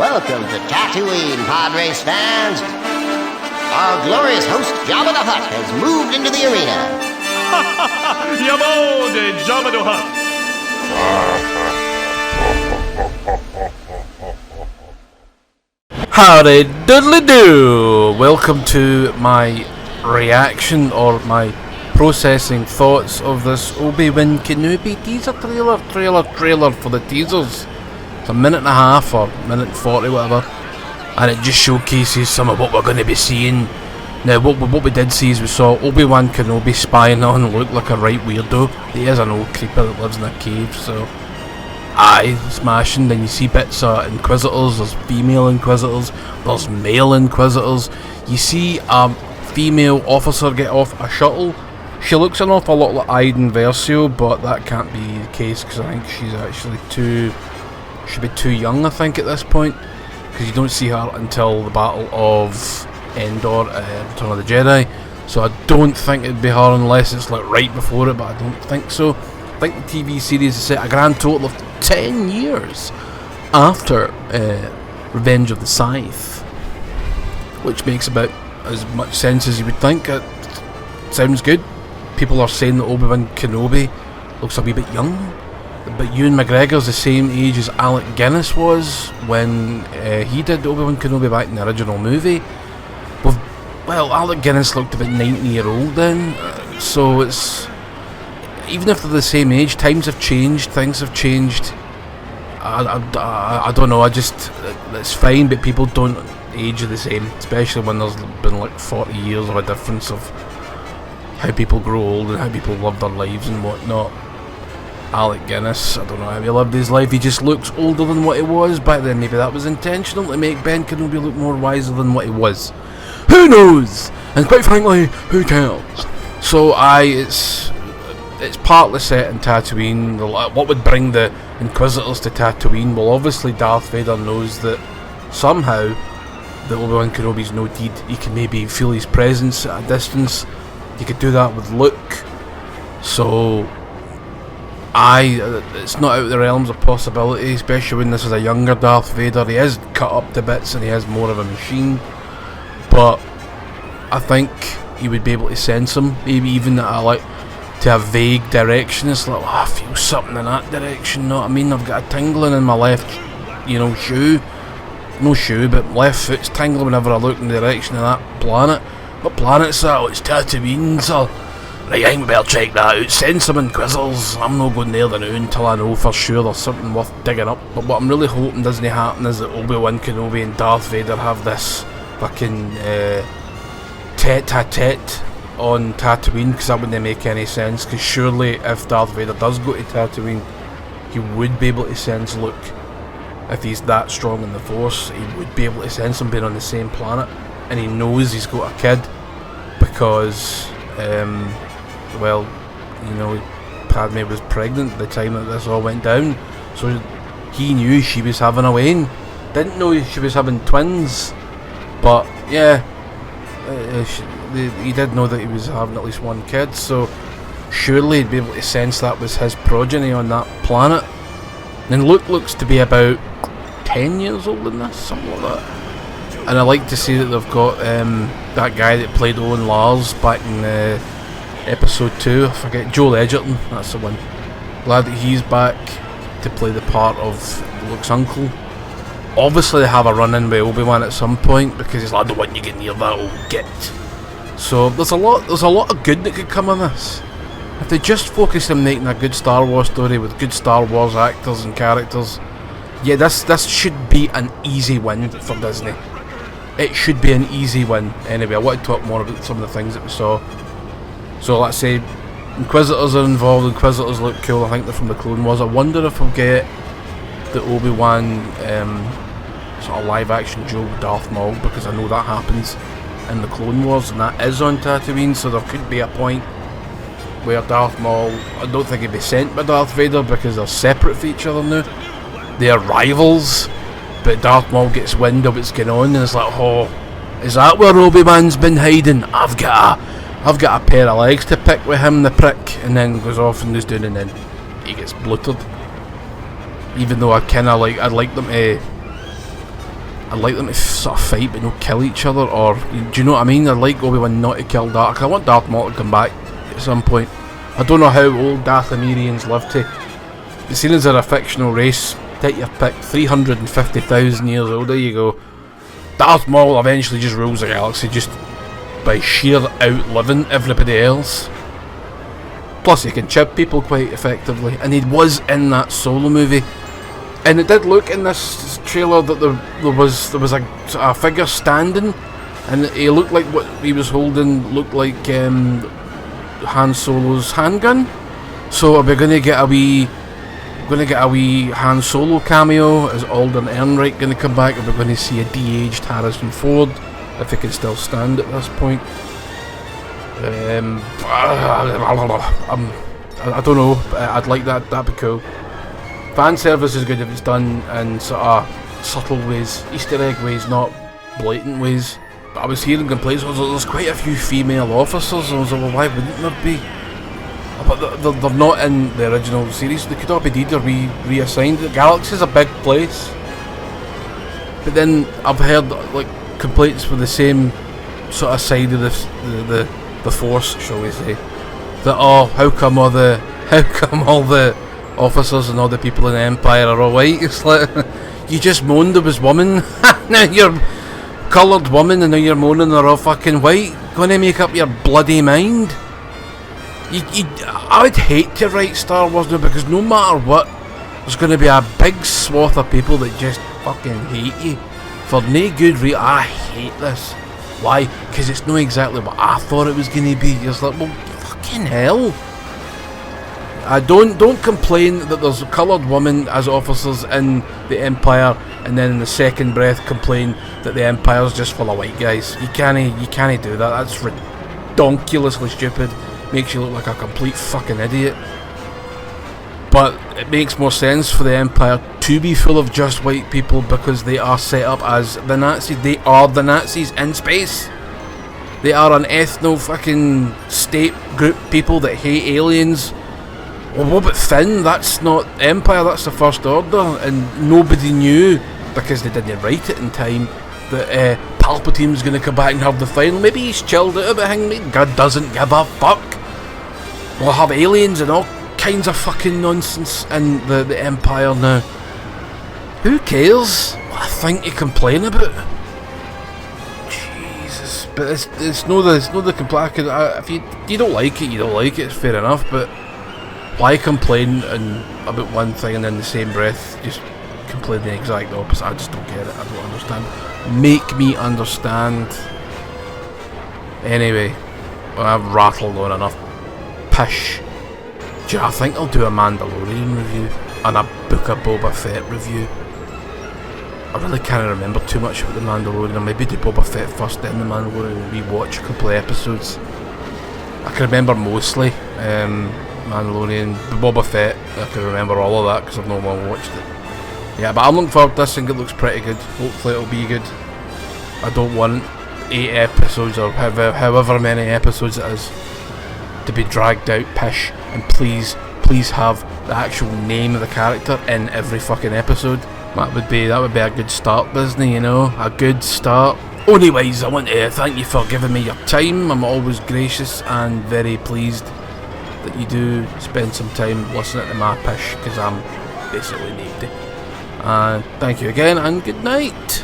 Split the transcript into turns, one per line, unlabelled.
Welcome to Tatooine, Padres fans. Our glorious host, Jabba the Hutt, has moved into the arena.
Yabo de Jabba the Hutt.
Howdy doodly doo! Welcome to my reaction or my processing thoughts of this Obi Wan Kenobi teaser trailer for the teasers. It's a minute and a half or minute and 40, whatever, and it just showcases some of what we're going to be seeing. Now, what we did see is we saw Obi Wan Kenobi spying on Luke like a right weirdo. He is an old creeper that lives in a cave, so aye, smashing. Then you see bits of Inquisitors. There's female Inquisitors, there's male Inquisitors. You see a female officer get off a shuttle. She looks an awful lot like Iden Versio, but that can't be the case because I think she's actually should be too young, I think, at this point, because you don't see her until the Battle of Endor, Return of the Jedi. So I don't think it'd be her unless it's like right before it, but I don't think so. I think the TV series is set a grand total of 10 years after Revenge of the Sith, which makes about as much sense as you would think. It sounds good. People are saying that Obi Wan Kenobi looks a wee bit young, but Ewan McGregor's the same age as Alec Guinness was when he did Obi Wan Kenobi back in the original movie. Well, Alec Guinness looked about 90-year-old then, so it's, even if they're the same age, times have changed, things have changed. I don't know, it's fine, but people don't age the same, especially when there's been like 40 years of a difference of how people grow old and how people live their lives and whatnot. Alec Guinness, I don't know how he lived his life, he just looks older than what he was back then. Maybe that was intentional to make Ben Kenobi look more wiser than what he was. Who knows? And quite frankly, who cares? So it's partly set in Tatooine. What would bring the Inquisitors to Tatooine? Well, obviously Darth Vader knows that somehow that Obi-Wan Kenobi's no deed. He can maybe feel his presence at a distance. You could do that with Luke. So it's not out of the realms of possibility, especially when this is a younger Darth Vader. He is cut up to bits and he is more of a machine, but I think he would be able to sense him, maybe even to a vague direction. It's like, I feel something in that direction, know what I mean? I've got a tingling in my left, shoe. No shoe, but left foot's tingling whenever I look in the direction of that planet. What planet's that? Oh, it's Tatooine, so right, I think we better check that out. Send some Inquisitors. I'm not going there the now until I know for sure there's something worth digging up. But what I'm really hoping doesn't happen is that Obi-Wan Kenobi and Darth Vader have this fucking tete-a-tete on Tatooine, because that wouldn't make any sense. Because surely if Darth Vader does go to Tatooine, he would be able to sense Luke. If he's that strong in the Force, he would be able to sense him being on the same planet. And he knows he's got a kid because Padme was pregnant at the time that this all went down, so he knew she was having a Wayne. Didn't know she was having twins, but yeah, he did know that he was having at least one kid, so surely he'd be able to sense that was his progeny on that planet. And Luke looks to be about 10 years old in this, something like that. And I like to see that they've got that guy that played Owen Lars back in episode 2, I forget, Joel Edgerton, that's the one. Glad that he's back to play the part of Luke's uncle. Obviously they have a run-in with Obi-Wan at some point, because he's like, I don't want you to get near that old git. So there's a lot of good that could come of this. If they just focus on making a good Star Wars story with good Star Wars actors and characters, yeah, this should be an easy win for Disney. It should be an easy win. Anyway, I want to talk more about some of the things that we saw. So let's say Inquisitors are involved. Inquisitors look cool. I think they're from the Clone Wars. I wonder if we'll get the Obi-Wan sort of live action Joe Darth Maul, because I know that happens in the Clone Wars and that is on Tatooine, so there could be a point where Darth Maul, I don't think he'd be sent by Darth Vader because they're separate from each other now. They are rivals. But Darth Maul gets wind of what's going on and it's like, oh, is that where Obi-Wan's been hiding? I've got a pair of legs to pick with him, the prick. And then goes off and is doing, and then he gets bloated. Even though I'd like them to I'd like them to sort of fight but not kill each other, or do you know what I mean? I'd like Obi-Wan not to kill Darth. I want Darth Maul to come back at some point. I don't know how old Dathomirians live to. But seeing as they're a fictional race, take your pick, 350,000 years old, there you go. Darth Maul eventually just rules the galaxy just by sheer outliving everybody else. Plus he can chip people quite effectively, and he was in that Solo movie. And it did look in this trailer that there was a figure standing, and he looked like what he was holding looked like Han Solo's handgun. So are we gonna get a wee Han Solo cameo? Is Alden Ehrenreich going to come back? Are we going to see a de-aged Harrison Ford, if he can still stand at this point? I don't know. I'd like that. That'd be cool. Fan service is good if it's done in sort of subtle ways, Easter egg ways, not blatant ways. But I was hearing complaints. There's quite a few female officers, and I was like, well, why wouldn't there be? But they're not in the original series. They could all be deed or reassigned. The galaxy's a big place. But then I've heard like complaints for the same sort of side of the Force, shall we say? That how come all the officers and all the people in the Empire are all white? It's like, you just moaned there was women. Now you're coloured woman, and now you're moaning they're all fucking white. Gonna make up your bloody mind? I would hate to write Star Wars now, because no matter what, there's going to be a big swath of people that just fucking hate you for no good reason. I hate this. Why? Because it's not exactly what I thought it was going to be. It's like, well, fucking hell. Don't complain that there's coloured women as officers in the Empire, and then in the second breath complain that the Empire's just full of white guys. You can't do that. That's redonkulously stupid. Makes you look like a complete fucking idiot. But it makes more sense for the Empire to be full of just white people, because they are set up as the Nazis. They are the Nazis in space. They are an ethno fucking state group people that hate aliens. Well, what about Finn? That's not Empire, that's the First Order. And nobody knew, because they didn't write it in time, that Palpatine was going to come back and have the final. Maybe he's chilled out of it, hanging. God doesn't give a fuck. We'll have aliens and all kinds of fucking nonsense in the Empire now. Who cares? What a thing to complain about. Jesus, but it's no the complaint. If you don't like it, you don't like it. It's fair enough. But why complain about one thing and then the same breath just complain the exact opposite? I just don't get it. I don't understand. Make me understand. Anyway, I've rattled on enough. Pish. Do you know, I think I'll do a Mandalorian review and a Book of Boba Fett review. I really can't remember too much about the Mandalorian. Or maybe do Boba Fett first, then the Mandalorian, and rewatch a couple of episodes. I can remember mostly Mandalorian, Boba Fett. I can remember all of that because I've not long watched it. Yeah, but I'm looking forward to this. I think it looks pretty good. Hopefully it'll be good. I don't want 8 episodes or however many episodes it is to be dragged out. Pish. And please have the actual name of the character in every fucking episode. That would be a good start, Disney, you know, a good start. Anyways, I want to thank you for giving me your time. I'm always gracious and very pleased that you do spend some time listening to my pish, because I'm basically needy. And thank you again, and good night.